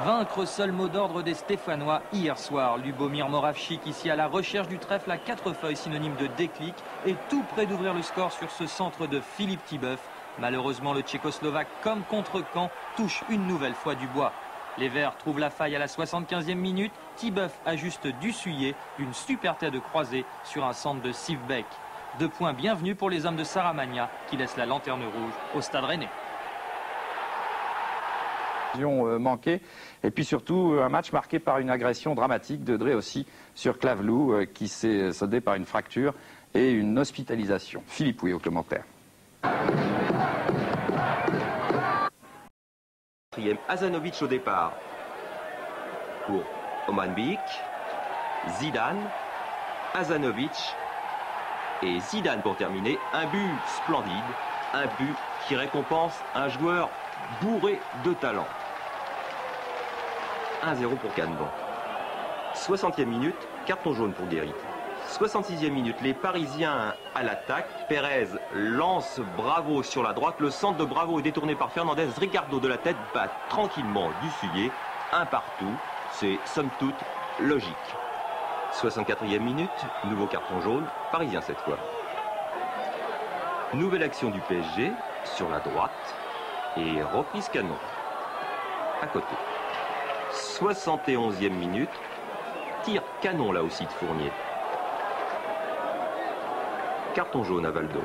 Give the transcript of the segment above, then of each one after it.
Vaincre, seul mot d'ordre des Stéphanois hier soir. Lubomir Moravchik ici à la recherche du trèfle à 4 feuilles, synonyme de déclic, et tout près d'ouvrir le score sur ce centre de Philippe Tibeuf. Malheureusement, le Tchécoslovaque, comme contre Caen, touche une nouvelle fois du bois. Les Verts trouvent la faille à la 75e minute. Tibeuf ajuste d'Ussuyer, une super tête de croisée sur un centre de Sivbek. 2 points bienvenus pour les hommes de Saramagna qui laissent la lanterne rouge au Stade Rennais. Manqué, et puis surtout un match marqué par une agression dramatique de Dre aussi sur Clavelou qui s'est soldé par une fracture et une hospitalisation. Philippe Pouy au commentaire. Hazanovic au départ pour Oman Biyik, Zidane, Hazanovic et Zidane pour terminer. Un but splendide, un but qui récompense un joueur bourré de talent. 1-0 pour Canban. 60e minute, carton jaune pour Guéry. 66e minute, les Parisiens à l'attaque. Pérez lance Bravo sur la droite. Le centre de Bravo est détourné par Fernandez. Ricardo de la tête bat tranquillement d'Ussuyer. Un partout. C'est somme toute logique. 64e minute, nouveau carton jaune. Parisien cette fois. Nouvelle action du PSG sur la droite. Et reprise canon. À côté. 71e minute. Tir canon là aussi de Fournier. Carton jaune à Valdo.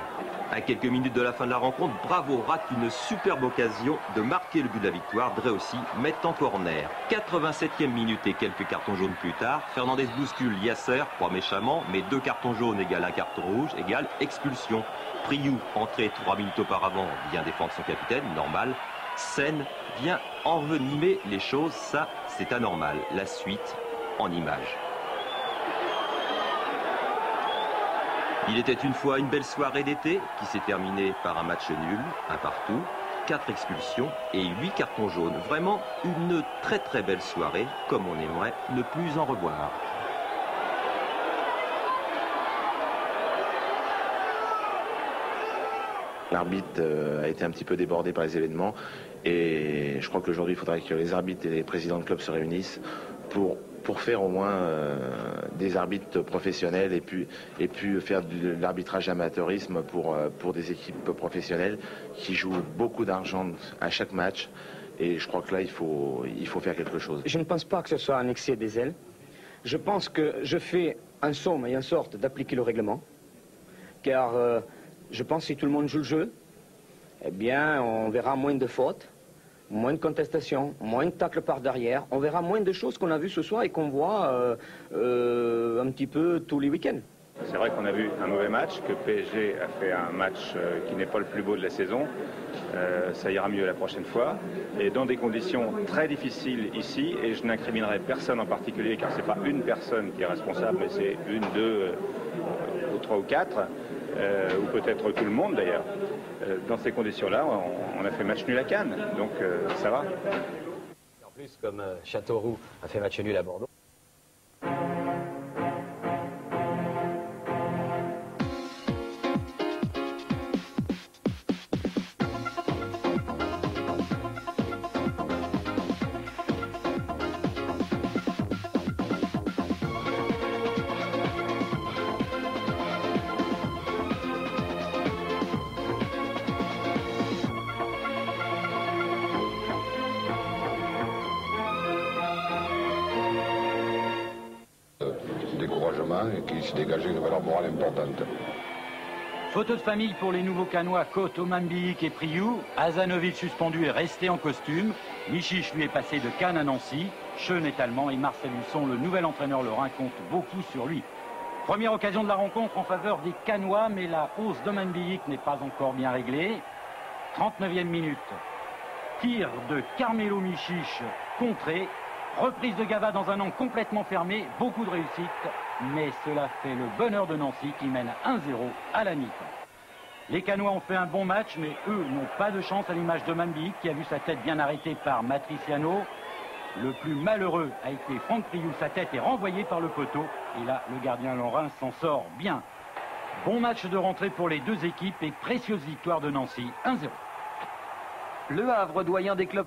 À quelques minutes de la fin de la rencontre, Bravo rate une superbe occasion de marquer le but de la victoire. Dre aussi met en corner. 87e minute et quelques cartons jaunes plus tard. Fernandez bouscule Yasser, pas méchamment, mais 2 cartons jaunes égale un carton rouge égale expulsion. Priou, entré 3 minutes auparavant, vient défendre son capitaine, normal. Sen vient envenimer les choses, ça c'est anormal. La suite en images. Il était une fois une belle soirée d'été qui s'est terminée par un match nul, un partout, 4 expulsions et 8 cartons jaunes. Vraiment une très belle soirée, comme on aimerait ne plus en revoir. L'arbitre a été un petit peu débordé par les événements et je crois qu'aujourd'hui il faudrait que les arbitres et les présidents de clubs se réunissent pour faire au moins des arbitres professionnels et puis faire de l'arbitrage amateurisme pour des équipes professionnelles qui jouent beaucoup d'argent à chaque match. Et je crois que là, il faut faire quelque chose. Je ne pense pas que ce soit un excès des ailes. Je pense que je fais en somme et en sorte d'appliquer le règlement. Car je pense que si tout le monde joue le jeu, eh bien, on verra moins de fautes, moins de contestations, moins de tacles par derrière. On verra moins de choses qu'on a vues ce soir et qu'on voit un petit peu tous les week-ends. C'est vrai qu'on a vu un mauvais match, que PSG a fait un match qui n'est pas le plus beau de la saison. Ça ira mieux la prochaine fois. Et dans des conditions très difficiles ici, et je n'incriminerai personne en particulier, car ce n'est pas une personne qui est responsable, mais c'est une, deux, ou trois ou quatre, ou peut-être tout le monde d'ailleurs. Dans ces conditions-là, on a fait match nul à Cannes, donc ça va. En plus, comme Châteauroux a fait match nul à Bordeaux. Et qui se dégageait une valeur morale importante. Photo de famille pour les nouveaux Canois, Côte, Oman Biyik et Priou. Hazanovic suspendu et resté en costume. Michiche lui est passé de Cannes à Nancy. Schoen est allemand et Marcel Husson, le nouvel entraîneur lorrain, compte beaucoup sur lui. Première occasion de la rencontre en faveur des Canois, mais la hausse d'Oman Biyik n'est pas encore bien réglée. 39e minute. Tir de Carmelo Michiche contré. Reprise de Gava dans un angle complètement fermé, beaucoup de réussite, mais cela fait le bonheur de Nancy qui mène 1-0 à la mi-temps. Les Canois ont fait un bon match, mais eux n'ont pas de chance à l'image de Biyik qui a vu sa tête bien arrêtée par Matriciano. Le plus malheureux a été Franck Priou, sa tête est renvoyée par le poteau, et là le gardien lorrain s'en sort bien. Bon match de rentrée pour les deux équipes et précieuse victoire de Nancy, 1-0. Le Havre, doyen des clubs.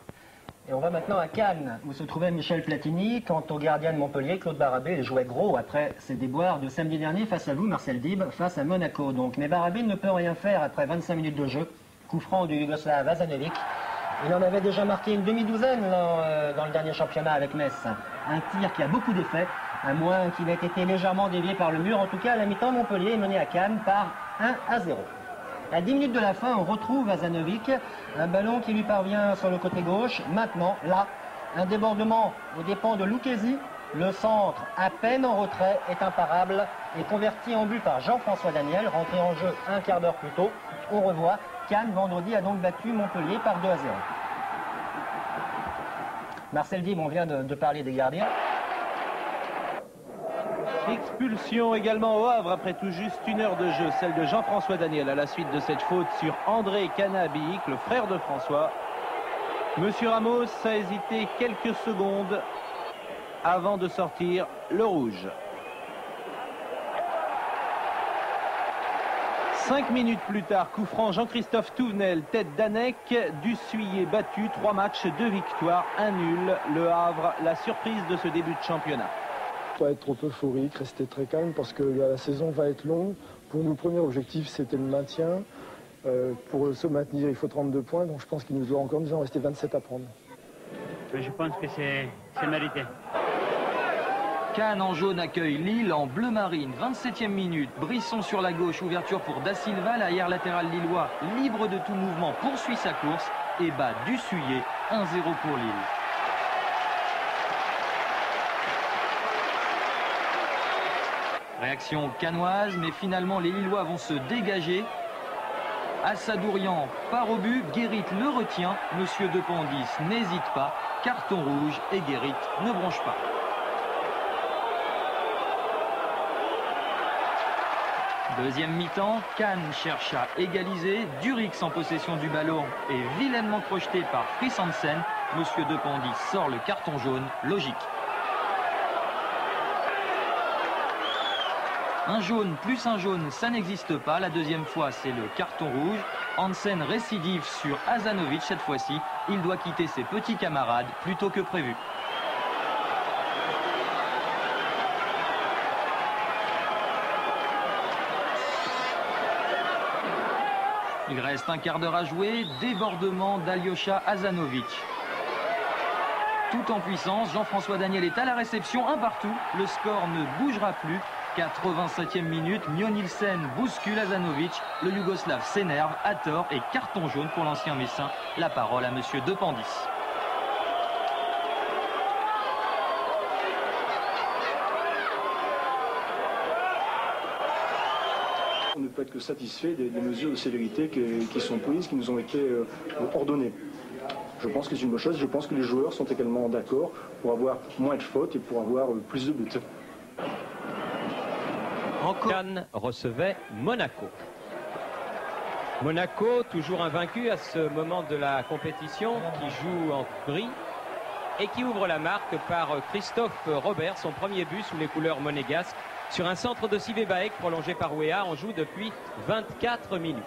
Et on va maintenant à Cannes, où se trouvait Michel Platini. Quant au gardien de Montpellier, Claude Barabé, il jouait gros après ses déboires de samedi dernier face à vous, Marcel Dib, face à Monaco. Donc, mais Barabé ne peut rien faire après 25 minutes de jeu. Coup franc du Yougoslave Azanovic. Il en avait déjà marqué une demi-douzaine dans le dernier championnat avec Metz. Un tir qui a beaucoup d'effet, à moins qu'il ait été légèrement dévié par le mur. En tout cas, à la mi-temps, Montpellier est mené à Cannes par 1-0. À 10 minutes de la fin, on retrouve Azanovic, un ballon qui lui parvient sur le côté gauche. Maintenant, là, un débordement aux dépens de Lucchesi. Le centre, à peine en retrait, est imparable et converti en but par Jean-François Daniel, rentré en jeu un quart d'heure plus tôt. On revoit, Cannes, vendredi, a donc battu Montpellier par 2-0. Marcel Dib, on vient de parler des gardiens. Expulsion également au Havre après tout juste une heure de jeu, celle de Jean-François Daniel à la suite de cette faute sur André Canabic, le frère de François. Monsieur Ramos a hésité quelques secondes avant de sortir le rouge. 5 minutes plus tard, coup franc Jean-Christophe Touvenel, tête d'Anec, Dussuyer battu, 3 matchs, 2 victoires, 1 nul. Le Havre, la surprise de ce début de championnat. Pas être trop euphorique, rester très calme parce que la saison va être longue. Pour nous, le premier objectif, c'était le maintien. Pour se maintenir, il faut 32 points, donc je pense qu'il nous doit encore nous en rester 27 à prendre. Je pense que c'est mérité. Cannes en jaune accueille Lille en bleu marine, 27e minute. Brisson sur la gauche, ouverture pour Da Silva, l'arrière latéral lillois, libre de tout mouvement, poursuit sa course et bat Dussuyer, 1-0 pour Lille. Réaction cannoise, mais finalement les Lillois vont se dégager. Assadourian part au but, Guérit le retient. Monsieur Dependis n'hésite pas. Carton rouge et Guérit ne bronche pas. Deuxième mi-temps, Cannes cherche à égaliser. Durix en possession du ballon est vilainement crocheté par Fris Hansen. Monsieur Dependis sort le carton jaune, logique. Un jaune plus un jaune, ça n'existe pas. La deuxième fois, c'est le carton rouge. Hansen récidive sur Azanovic cette fois-ci. Il doit quitter ses petits camarades plus tôt que prévu. Il reste un quart d'heure à jouer. Débordement d'Alyosha Azanovic. Tout en puissance, Jean-François Daniel est à la réception, un partout. Le score ne bougera plus. 87e minute, Mio Nielsen bouscule Azanovic. Le Yougoslave s'énerve à tort et carton jaune pour l'ancien Messin. La parole à monsieur Dependis. On ne peut être que satisfait des mesures de sévérité qui sont prises, qui nous ont été ordonnées. Je pense que c'est une bonne chose. Je pense que les joueurs sont également d'accord pour avoir moins de fautes et pour avoir plus de buts. Cannes recevait Monaco. Monaco, toujours invaincu à ce moment de la compétition, qui joue en gris et qui ouvre la marque par Christophe Robert, son premier but sous les couleurs monégasques, sur un centre de Sivé Baek prolongé par Ouéa. On joue depuis 24 minutes.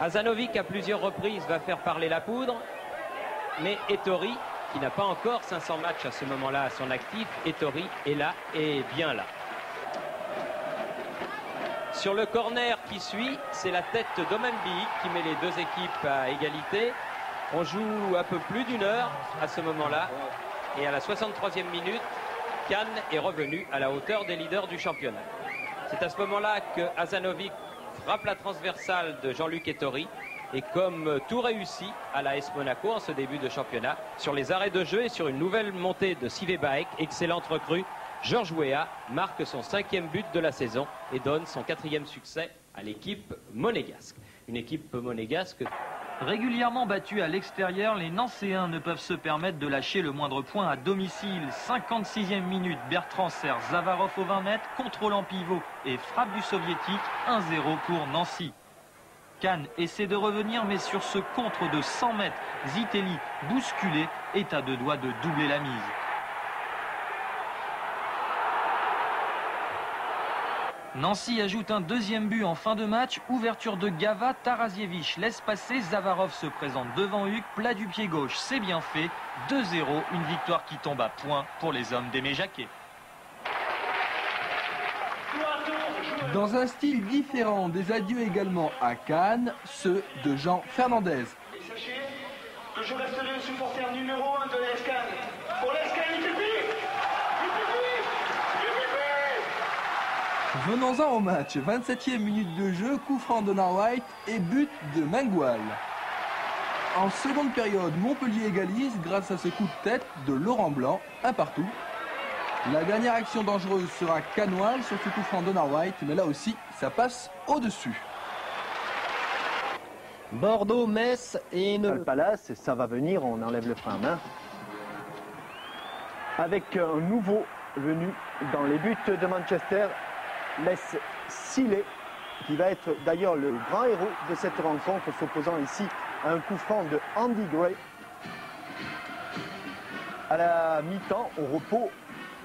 Azanovic, à plusieurs reprises, va faire parler la poudre, mais Ettori, qui n'a pas encore 500 matchs à ce moment-là à son actif, Ettori est là et bien là. Sur le corner qui suit, c'est la tête d'Omambi qui met les deux équipes à égalité. On joue un peu plus d'une heure à ce moment-là. Et à la 63e minute, Cannes est revenu à la hauteur des leaders du championnat. C'est à ce moment-là que Azanovic frappe la transversale de Jean-Luc Ettori. Et comme tout réussi à la AS Monaco en ce début de championnat, sur les arrêts de jeu et sur une nouvelle montée de Sivé Baek, excellente recrue, Georges Weah marque son 5e but de la saison et donne son 4e succès à l'équipe monégasque. Une équipe monégasque régulièrement battue à l'extérieur, les Nancéens ne peuvent se permettre de lâcher le moindre point à domicile. 56e minute, Bertrand sert Zavarov au 20 mètres, contrôle en pivot et frappe du soviétique, 1-0 pour Nancy. Cannes essaie de revenir, mais sur ce contre de 100 mètres, Zitelli, bousculé, est à deux doigts de doubler la mise. Nancy ajoute un deuxième but en fin de match. Ouverture de Gava, Tarazievich laisse passer. Zavarov se présente devant Hugues. Plat du pied gauche, c'est bien fait. 2-0, une victoire qui tombe à point pour les hommes d'Aimé Jacquet. Dans un style différent, des adieux également à Cannes, ceux de Jean Fernandez. Sachez que je resterai le supporter numéro 1 de l'ESCAN. Pour l'ESCAN, il Venons-en au match. 27e minute de jeu, coup franc de White et but de Mangual. En seconde période, Montpellier égalise grâce à ce coup de tête de Laurent Blanc, un partout. La dernière action dangereuse sera Canoal sur ce coup franc de White, mais là aussi, ça passe au-dessus. Bordeaux, Metz et le Palace, ça va venir, on enlève le frein à main. Avec un nouveau venu dans les buts de Manchester, Les Sillet, qui va être d'ailleurs le grand héros de cette rencontre, s'opposant ici à un coup franc de Andy Gray. À la mi-temps, au repos,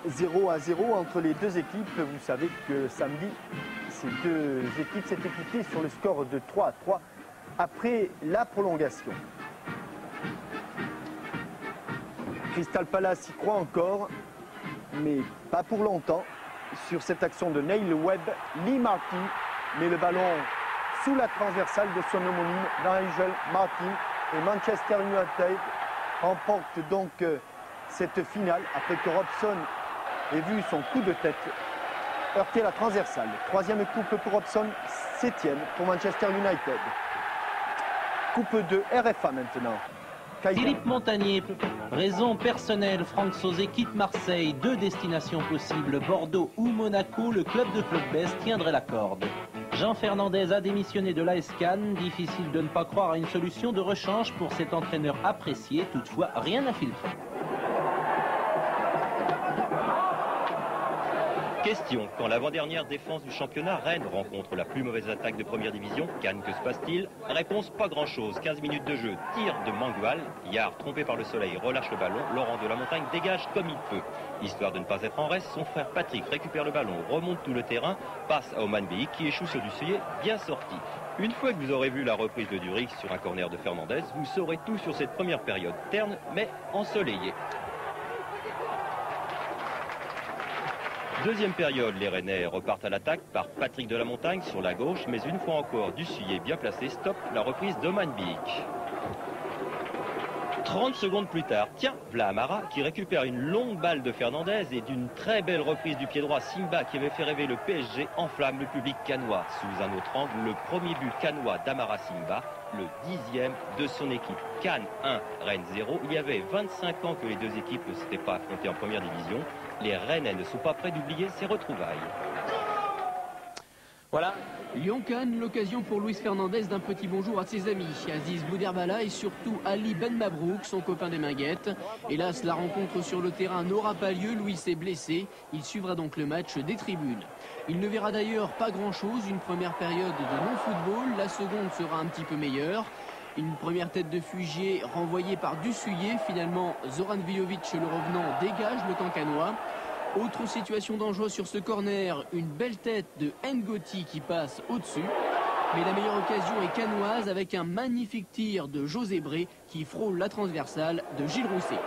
0-0 entre les deux équipes. Vous savez que samedi, ces deux équipes s'étaient quittées sur le score de 3-3 après la prolongation. Crystal Palace y croit encore, mais pas pour longtemps. Sur cette action de Neil Webb, Lee Martin met le ballon sous la transversale de son homonyme Nigel Martin et Manchester United remporte donc cette finale après que Robson ait vu son coup de tête heurter la transversale. Troisième coupe pour Robson, 7e pour Manchester United. Coupe de RFA maintenant. Philippe Montagnier, raison personnelle, Franck Sauzet quitte Marseille, 2 destinations possibles, Bordeaux ou Monaco, le club de Flottbest tiendrait la corde. Jean Fernandez a démissionné de l'AS Cannes, difficile de ne pas croire à une solution de rechange pour cet entraîneur apprécié, toutefois rien à filtrer. Question, quand l'avant-dernière défense du championnat, Rennes rencontre la plus mauvaise attaque de première division, Cannes, que se passe-t-il? Réponse, pas grand-chose, 15 minutes de jeu, tir de Mangual, Yard, trompé par le soleil, relâche le ballon, Laurent de la Montagne dégage comme il peut. Histoire de ne pas être en reste, son frère Patrick récupère le ballon, remonte tout le terrain, passe à Oman Bey qui échoue sur du Suyer, bien sorti. Une fois que vous aurez vu la reprise de Durix sur un corner de Fernandez, vous saurez tout sur cette première période, terne mais ensoleillée. Deuxième période, les Rennais repartent à l'attaque par Patrick de la Montagne sur la gauche, mais une fois encore, Dussuyer bien placé stoppe la reprise d'Oman Beyik. 30 secondes plus tard, tiens, v'là Amara qui récupère une longue balle de Fernandez et d'une très belle reprise du pied droit, Simba qui avait fait rêver le PSG enflamme le public cannois. Sous un autre angle, le premier but cannois d'Amara Simba, le 10e de son équipe. Cannes 1, Rennes 0. Il y avait 25 ans que les deux équipes ne s'étaient pas affrontées en première division. Les Rennais ne sont pas prêts d'oublier ces retrouvailles. Voilà. Lyon-Cannes, l'occasion pour Luis Fernandez d'un petit bonjour à ses amis, Aziz Bouderbala et surtout Ali Ben Mabrouk, son copain des Minguettes. Hélas, la rencontre sur le terrain n'aura pas lieu, Luis est blessé. Il suivra donc le match des tribunes. Il ne verra d'ailleurs pas grand-chose, une première période de non-football, la seconde sera un petit peu meilleure. Une première tête de Fugier renvoyée par Dussuyer, finalement Zoran Vijovic, le revenant, dégage le camp cannois. Autre situation dangereuse sur ce corner, une belle tête de Ngoti qui passe au-dessus. Mais la meilleure occasion est cannoise avec un magnifique tir de José Bré qui frôle la transversale de Gilles Rousset.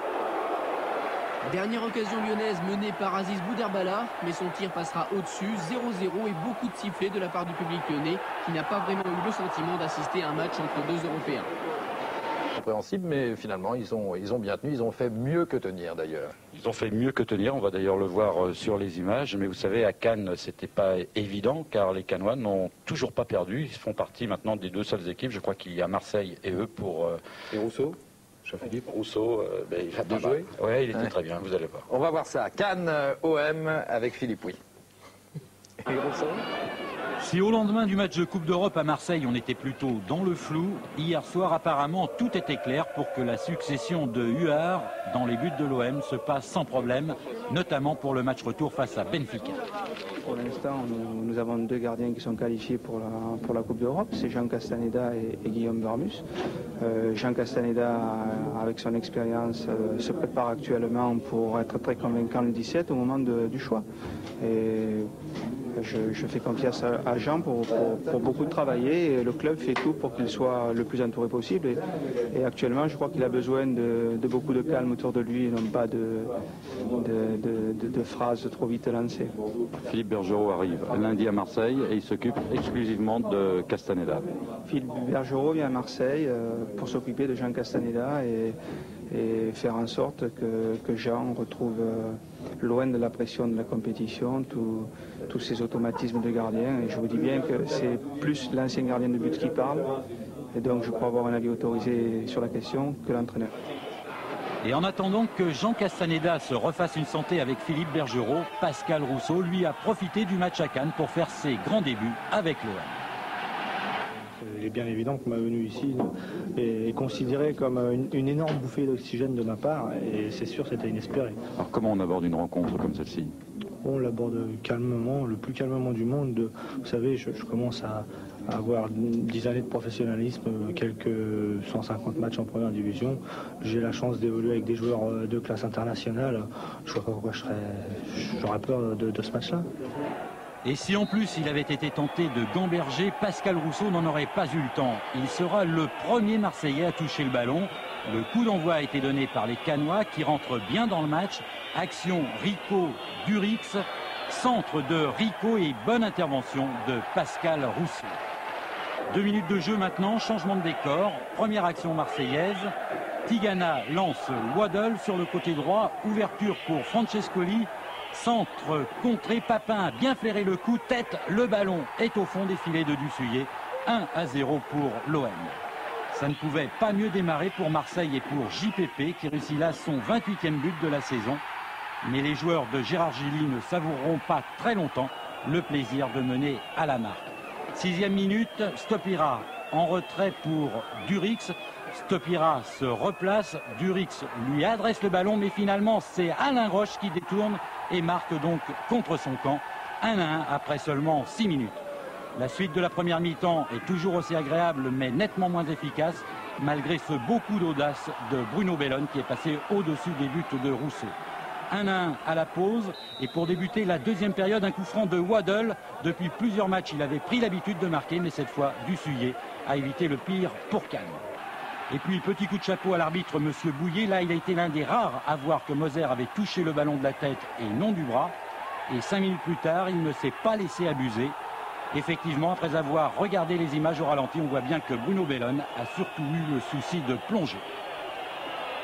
Dernière occasion lyonnaise menée par Aziz Bouderbala, mais son tir passera au-dessus, 0-0 et beaucoup de sifflets de la part du public lyonnais qui n'a pas vraiment eu le sentiment d'assister à un match entre deux Européens. Compréhensible, mais finalement ils ont bien tenu, ils ont fait mieux que tenir d'ailleurs. Ils ont fait mieux que tenir, on va d'ailleurs le voir sur les images, mais vous savez à Cannes c'était pas évident car les Cannois n'ont toujours pas perdu, ils font partie maintenant des deux seules équipes, je crois qu'il y a Marseille et eux pour... Et Rousseau Jean-Philippe Rousseau, il a bien joué. Oui, il était très bien, vous allez voir. On va voir ça, Cannes OM avec Philippe Pouy. Et Rousseau ? Si au lendemain du match de Coupe d'Europe à Marseille, on était plutôt dans le flou, hier soir apparemment tout était clair pour que la succession de Huard dans les buts de l'OM se passe sans problème, notamment pour le match retour face à Benfica. Pour l'instant, nous avons deux gardiens qui sont qualifiés pour la Coupe d'Europe, c'est Jean Castaneda et Guillaume Barmus. Jean Castaneda, avec son expérience, se prépare actuellement pour être très convaincant le 17 au moment du choix. Et Je fais confiance à Jean pour beaucoup travailler et le club fait tout pour qu'il soit le plus entouré possible. Et actuellement, je crois qu'il a besoin de beaucoup de calme autour de lui et non pas de phrases trop vite lancées. Philippe Bergerot arrive lundi à Marseille et il s'occupe exclusivement de Castaneda. Philippe Bergerot vient à Marseille pour s'occuper de Jean Castaneda et faire en sorte que Jean retrouve loin de la pression de la compétition tous ces automatismes de gardien. Et je vous dis bien que c'est plus l'ancien gardien de but qui parle. Et donc je crois avoir un avis autorisé sur la question que l'entraîneur. Et en attendant que Jean Castaneda se refasse une santé avec Philippe Bergerot, Pascal Rousseau, lui, a profité du match à Cannes pour faire ses grands débuts avec l'OM. Il est bien évident que ma venue ici est considérée comme une énorme bouffée d'oxygène de ma part, et c'est sûr c'était inespéré. Alors comment on aborde une rencontre comme celle-ci? On l'aborde calmement, le plus calmement du monde. Vous savez, je commence à avoir 10 années de professionnalisme, quelques 150 matchs en première division. J'ai la chance d'évoluer avec des joueurs de classe internationale. Je vois pas pourquoi j'aurais peur de ce match-là. Et si en plus il avait été tenté de gamberger, Pascal Rousseau n'en aurait pas eu le temps. Il sera le premier Marseillais à toucher le ballon. Le coup d'envoi a été donné par les Cannois qui rentrent bien dans le match. Action Rico-Durix, centre de Rico et bonne intervention de Pascal Rousseau. 2 minutes de jeu maintenant, changement de décor. Première action marseillaise. Tigana lance Waddle sur le côté droit. Ouverture pour Francescoli. Centre contré, Papin a bien flairé le coup, tête, le ballon est au fond des filets de Dussuyer. 1-0 pour l'OM. Ça ne pouvait pas mieux démarrer pour Marseille et pour JPP qui réussit là son 28e but de la saison. Mais les joueurs de Gérard Gilly ne savoureront pas très longtemps le plaisir de mener à la marque. 6e minute, Stopira en retrait pour Durix. Stopira se replace, Durix lui adresse le ballon, mais finalement c'est Alain Roche qui détourne et marque donc contre son camp. 1-1 après seulement 6 minutes. La suite de la première mi-temps est toujours aussi agréable mais nettement moins efficace malgré ce beau coup d'audace de Bruno Bellone qui est passé au-dessus des buts de Rousseau. 1-1 à la pause et pour débuter la deuxième période, un coup franc de Waddle. Depuis plusieurs matchs, il avait pris l'habitude de marquer, mais cette fois, Dussuyer a évité le pire pour Cannes. Et puis, petit coup de chapeau à l'arbitre, Monsieur Bouillet. Là, il a été l'un des rares à voir que Moser avait touché le ballon de la tête et non du bras. Et 5 minutes plus tard, il ne s'est pas laissé abuser. Effectivement, après avoir regardé les images au ralenti, on voit bien que Bruno Bellone a surtout eu le souci de plonger.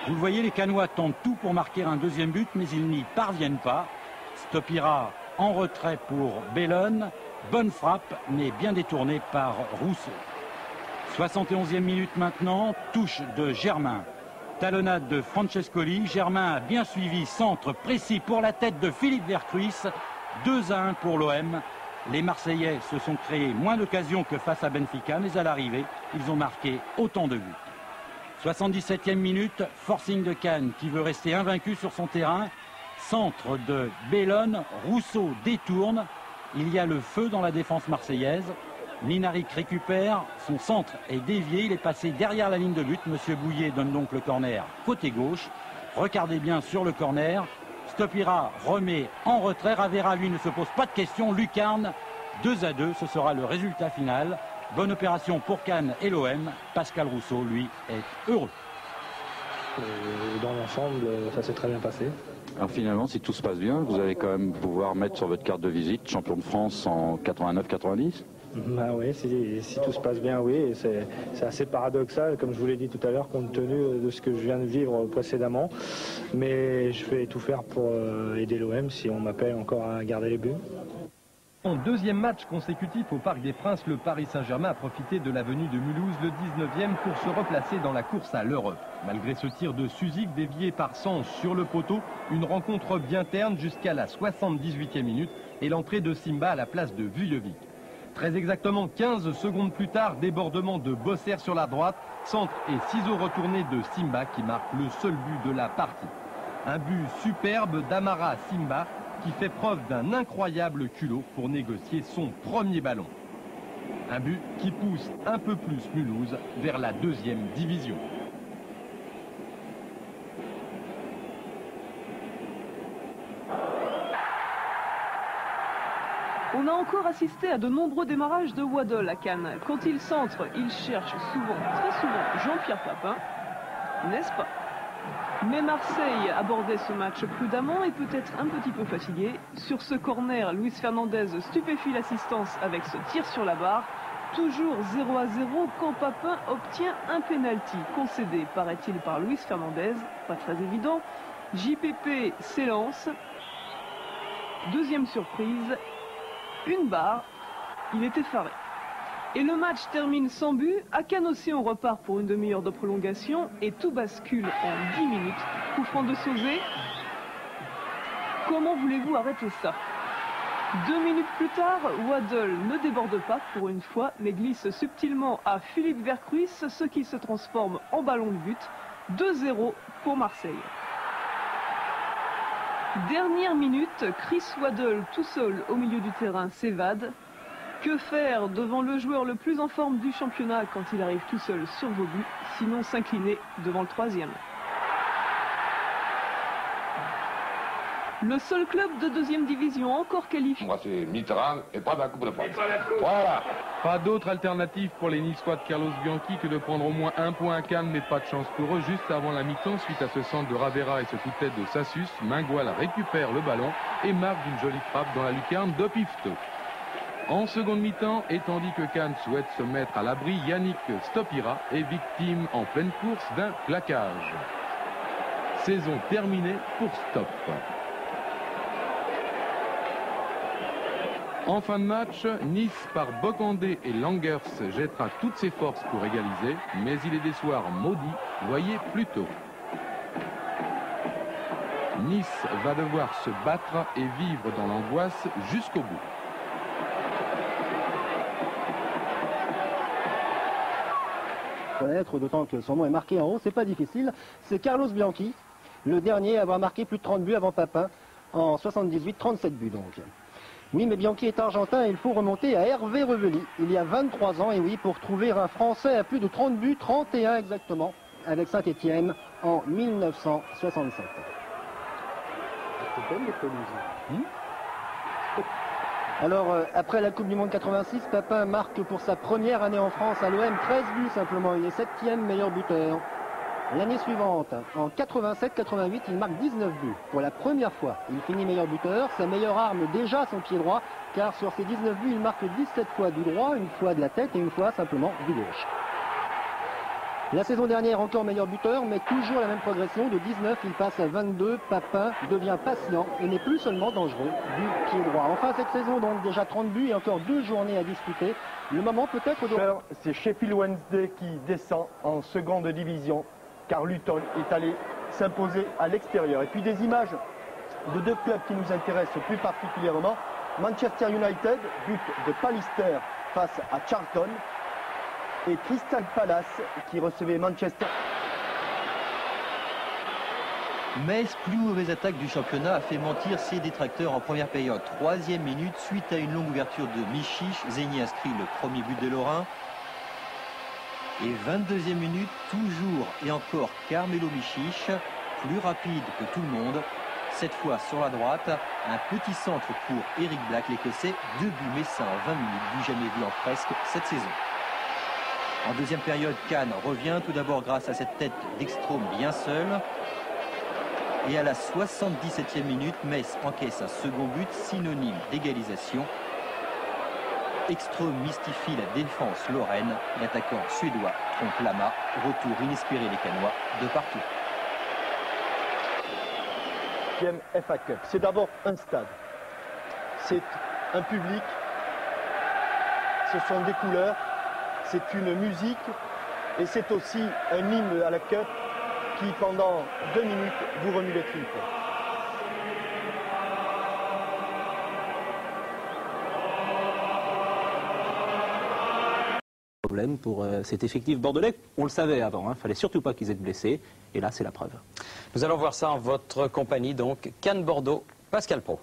Vous le voyez, les Cannois tentent tout pour marquer un deuxième but, mais ils n'y parviennent pas. Stopira en retrait pour Bellone. Bonne frappe, mais bien détournée par Rousseau. 71e minute maintenant, touche de Germain. Talonnade de Francescoli. Germain a bien suivi, centre précis pour la tête de Philippe Vercruis. 2-1 pour l'OM. Les Marseillais se sont créés moins d'occasions que face à Benfica, mais à l'arrivée, ils ont marqué autant de buts. 77e minute, forcing de Cannes qui veut rester invaincu sur son terrain. Centre de Bellone, Rousseau détourne. Il y a le feu dans la défense marseillaise. Linaric récupère, son centre est dévié, il est passé derrière la ligne de but. Monsieur Bouillet donne donc le corner côté gauche. Regardez bien sur le corner. Stopira remet en retrait. Ravera, lui, ne se pose pas de questions. Lucarne, 2-2, ce sera le résultat final. Bonne opération pour Cannes et l'OM. Pascal Rousseau, lui, est heureux. Dans l'ensemble, ça s'est très bien passé. Alors finalement, si tout se passe bien, vous allez quand même pouvoir mettre sur votre carte de visite champion de France en 89-90 ? Bah oui, si tout se passe bien, oui. C'est assez paradoxal, comme je vous l'ai dit tout à l'heure, compte tenu de ce que je viens de vivre précédemment. Mais je vais tout faire pour aider l'OM si on m'appelle encore à garder les buts. En deuxième match consécutif au Parc des Princes, le Paris Saint-Germain a profité de la venue de Mulhouse, le 19e, pour se replacer dans la course à l'Europe. Malgré ce tir de Suzik dévié par Sanche sur le poteau, une rencontre bien terne jusqu'à la 78e minute et l'entrée de Simba à la place de Vujovic. Très exactement 15 secondes plus tard, débordement de Bosser sur la droite, centre et ciseaux retournés de Simba qui marque le seul but de la partie. Un but superbe d'Amara Simba qui fait preuve d'un incroyable culot pour négocier son premier ballon. Un but qui pousse un peu plus Mulhouse vers la deuxième division. On a encore assisté à de nombreux démarrages de Waddle à Cannes. Quand il centre, il cherche souvent, très souvent, Jean-Pierre Papin, n'est-ce pas? Mais Marseille abordait ce match prudemment et peut-être un petit peu fatigué. Sur ce corner, Luis Fernandez stupéfie l'assistance avec ce tir sur la barre. Toujours 0-0 quand Papin obtient un pénalty concédé, paraît-il, par Luis Fernandez. Pas très évident. JPP s'élance. Deuxième surprise. Une barre. Il est effaré. Et le match termine sans but. À Cannes aussi, on repart pour une demi-heure de prolongation et tout bascule en 10 minutes. Coup franc de Sauzet. Comment voulez-vous arrêter ça? 2 minutes plus tard, Waddle ne déborde pas pour une fois, mais glisse subtilement à Philippe Vercruis, ce qui se transforme en ballon de but. 2-0 pour Marseille. Dernière minute, Chris Waddle tout seul au milieu du terrain s'évade. Que faire devant le joueur le plus en forme du championnat quand il arrive tout seul sur vos buts, sinon s'incliner devant le troisième? Le seul club de deuxième division encore qualifié. Moi, c'est Mitterrand et pas la Coupe de France. Voilà. Pas d'autre alternative pour les Niçois de Carlos Bianchi que de prendre au moins un point à Cannes, mais pas de chance pour eux. Juste avant la mi-temps, suite à ce centre de Ravera et ce coup de tête de Sassus, Mingual récupère le ballon et marque d'une jolie frappe dans la lucarne de Pifto. En seconde mi-temps, et tandis que Cannes souhaite se mettre à l'abri, Yannick Stopira est victime en pleine course d'un plaquage. Saison terminée pour Stop. En fin de match, Nice par Bocandé et Langers jettera toutes ses forces pour égaliser, mais il est des soirs maudits, voyez plus tôt. Nice va devoir se battre et vivre dans l'angoisse jusqu'au bout. D'autant que son nom est marqué en haut, c'est pas difficile. C'est Carlos Bianchi, le dernier à avoir marqué plus de 30 buts avant Papin, en 78, 37 buts donc. Oui, mais Bianchi est argentin et il faut remonter à Hervé Revelli, il y a 23 ans, et oui, pour trouver un Français à plus de 30 buts, 31 exactement, avec Saint-Étienne en 1967. C'est belle les pelouses. Alors, après la Coupe du Monde 86, Papin marque pour sa première année en France à l'OM 13 buts simplement. Il est 7e meilleur buteur. L'année suivante, en 87-88, il marque 19 buts. Pour la première fois, il finit meilleur buteur. Sa meilleure arme déjà son pied droit, car sur ses 19 buts, il marque 17 fois du droit, une fois de la tête et une fois simplement du gauche. La saison dernière, encore meilleur buteur, mais toujours la même progression. De 19, il passe à 22. Papin devient patient et n'est plus seulement dangereux du pied droit. Enfin, cette saison, donc déjà 30 buts et encore 2 journées à disputer. Le moment peut-être... C'est Sheffield Wednesday qui descend en seconde division, car Luton est allé s'imposer à l'extérieur. Et puis des images de deux clubs qui nous intéressent plus particulièrement. Manchester United, but de Pallister face à Charlton. Et Crystal Palace qui recevait Manchester. Metz, plus mauvaise attaque du championnat, a fait mentir ses détracteurs en première période. 3e minute, suite à une longue ouverture de Michiche, Zeni inscrit le premier but des Lorrains. Et 22e minute, toujours et encore Carmelo Michiche, plus rapide que tout le monde. Cette fois sur la droite, un petit centre pour Eric Black, l'Écossais. 2 buts messins en 20 minutes, du jamais vu en presque cette saison. En deuxième période, Cannes revient tout d'abord grâce à cette tête d'Ekstrom bien seul. Et à la 77e minute, Metz encaisse un second but, synonyme d'égalisation. Ekstrom mystifie la défense lorraine. L'attaquant suédois trompe Lama. Retour inespéré des Cannois de partout. FA Cup, c'est d'abord un stade. C'est un public. Ce sont des couleurs. C'est une musique et c'est aussi un hymne à la Cup qui, pendant 2 minutes, vous remue les tripes. Problème pour cet effectif bordelais, on le savait avant, il fallait surtout pas qu'ils aient de blessés, et là c'est la preuve. Nous allons voir ça en votre compagnie, donc Cannes-Bordeaux, Pascal Pro.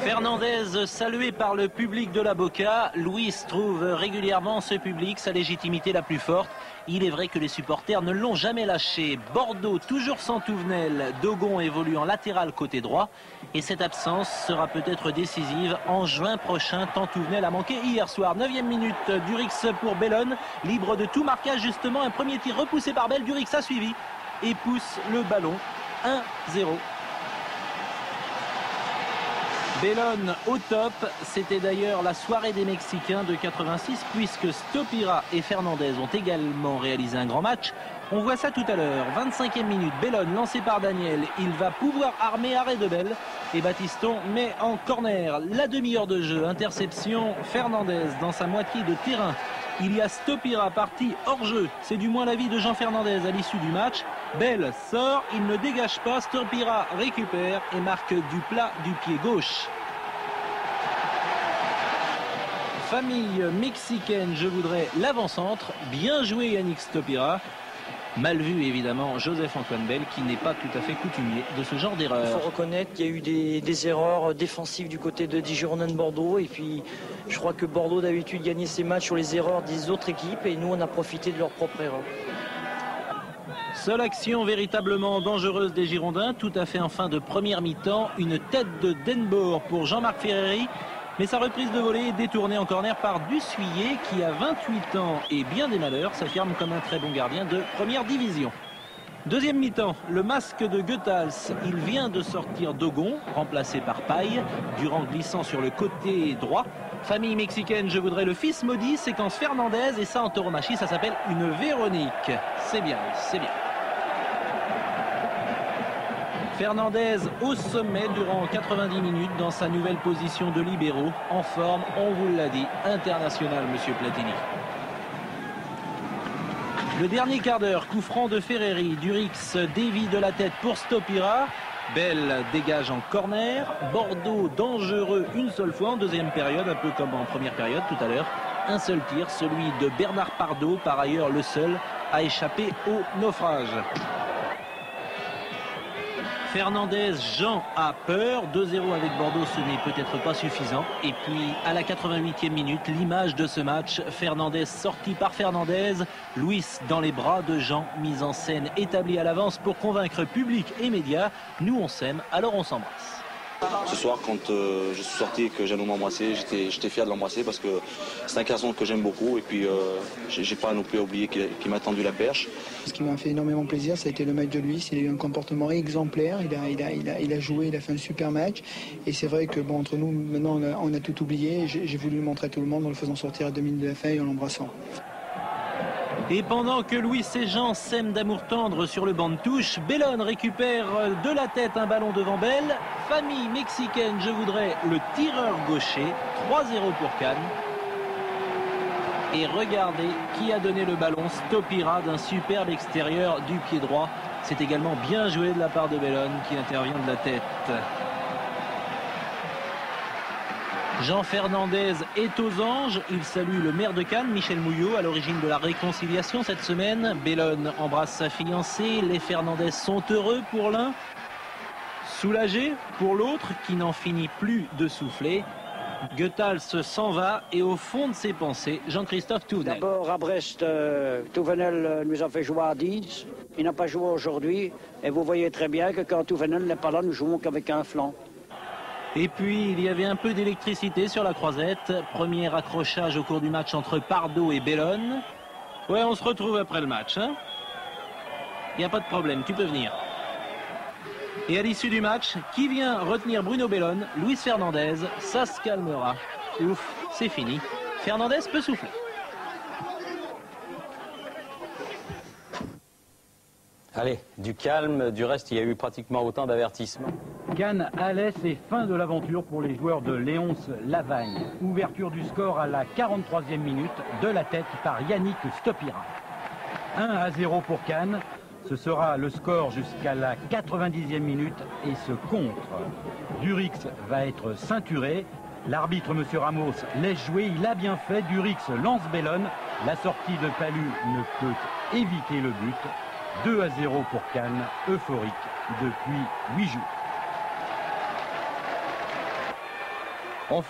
Fernandez salué par le public de la Boca. Luis trouve régulièrement ce public sa légitimité la plus forte. Il est vrai que les supporters ne l'ont jamais lâché. Bordeaux toujours sans Touvenel. Dogon évolue en latéral côté droit. Et cette absence sera peut-être décisive en juin prochain, tant Touvenel a manqué hier soir. 9e minute, Durix pour Bellone. Libre de tout marquage justement. Un premier tir repoussé par Bell. Durix a suivi et pousse le ballon. 1-0. Bellone au top, c'était d'ailleurs la soirée des Mexicains de 86 puisque Stopira et Fernandez ont également réalisé un grand match. On voit ça tout à l'heure, 25e minute, Bellone lancé par Daniel, il va pouvoir armer arrêt de Bell et Battiston met en corner. La demi-heure de jeu, interception, Fernandez dans sa moitié de terrain. Il y a Stopira parti hors jeu, c'est du moins l'avis de Jean Fernandez à l'issue du match. Bell sort, il ne dégage pas, Stopira récupère et marque du plat du pied gauche. Famille mexicaine, je voudrais l'avant-centre. Bien joué Yannick Stopira. Mal vu évidemment Joseph-Antoine Bell qui n'est pas tout à fait coutumier de ce genre d'erreur. Il faut reconnaître qu'il y a eu des erreurs défensives du côté de Girondins de Bordeaux et puis je crois que Bordeaux d'habitude gagnait ses matchs sur les erreurs des autres équipes et nous on a profité de leur propre erreur. Seule action véritablement dangereuse des Girondins, tout à fait en fin de première mi-temps, une tête de Denbourg pour Jean-Marc Ferreri. Mais sa reprise de volée est détournée en corner par Dussuyer qui a 28 ans et bien des malheurs, s'affirme comme un très bon gardien de première division. Deuxième mi-temps, le masque de Goethals, il vient de sortir Dogon, remplacé par Paille, Durand glissant sur le côté droit. Famille mexicaine, je voudrais le fils maudit, séquence Fernandez et ça en tauromachie, ça s'appelle une Véronique. C'est bien, c'est bien. Fernandez au sommet durant 90 minutes dans sa nouvelle position de libéraux. En forme, on vous l'a dit, international, monsieur Platini. Le dernier quart d'heure, coup franc de Ferreri. Durix dévie de la tête pour Stopira. Bell dégage en corner. Bordeaux dangereux une seule fois en deuxième période, un peu comme en première période tout à l'heure. Un seul tir, celui de Bernard Pardo, par ailleurs le seul à échapper au naufrage. Fernandez, Jean a peur. 2-0 avec Bordeaux, ce n'est peut-être pas suffisant. Et puis, à la 88e minute, l'image de ce match. Fernandez sorti par Fernandez. Luis dans les bras de Jean. Mise en scène établie à l'avance pour convaincre public et médias. Nous, on s'aime, alors on s'embrasse. Ce soir, quand je suis sorti et que Jeannot m'a embrassé, j'étais fier de l'embrasser parce que c'est un garçon que j'aime beaucoup et puis j'ai pas non plus oublié qu'il m'a tendu la perche. Ce qui m'a fait énormément plaisir, ça a été le match de Luis. Il a eu un comportement exemplaire, il a joué, il a fait un super match. Et c'est vrai que bon, entre nous, maintenant on a tout oublié. J'ai voulu le montrer à tout le monde en le faisant sortir à 2 minutes de la fin et en l'embrassant. Et pendant que Luis et Jean s'aiment d'amour tendre sur le banc de touche, Bellone récupère de la tête un ballon devant Bell. Famille mexicaine, je voudrais le tireur gaucher. 3-0 pour Cannes. Et regardez qui a donné le ballon. Stopira d'un superbe extérieur du pied droit. C'est également bien joué de la part de Bellone qui intervient de la tête. Jean Fernandez est aux anges. Il salue le maire de Cannes, Michel Mouillot, à l'origine de la réconciliation cette semaine. Bellone embrasse sa fiancée. Les Fernandez sont heureux pour l'un, soulagés pour l'autre qui n'en finit plus de souffler. Goethals s'en va et au fond de ses pensées, Jean-Christophe Touvenel. D'abord à Brest, Touvenel nous a fait jouer à 10. Il n'a pas joué aujourd'hui. Et vous voyez très bien que quand Touvenel n'est pas là, nous jouons qu'avec un flanc. Et puis, il y avait un peu d'électricité sur la croisette. Premier accrochage au cours du match entre Pardo et Bellone. Ouais, on se retrouve après le match. Hein, il n'y a pas de problème, tu peux venir. Et à l'issue du match, qui vient retenir Bruno Bellone? Luis Fernandez, ça se calmera. Ouf, c'est fini. Fernandez peut souffler. Allez, du calme, du reste, il y a eu pratiquement autant d'avertissements. Cannes Alès et fin de l'aventure pour les joueurs de Léonce Lavagne. Ouverture du score à la 43e minute, de la tête par Yannick Stopira. 1-0 pour Cannes. Ce sera le score jusqu'à la 90e minute et ce contre. Durix va être ceinturé. L'arbitre, M. Ramos, laisse jouer. Il a bien fait. Durix lance Bellone. La sortie de Palu ne peut éviter le but. 2-0 pour Cannes, euphorique depuis 8 jours. Enfin,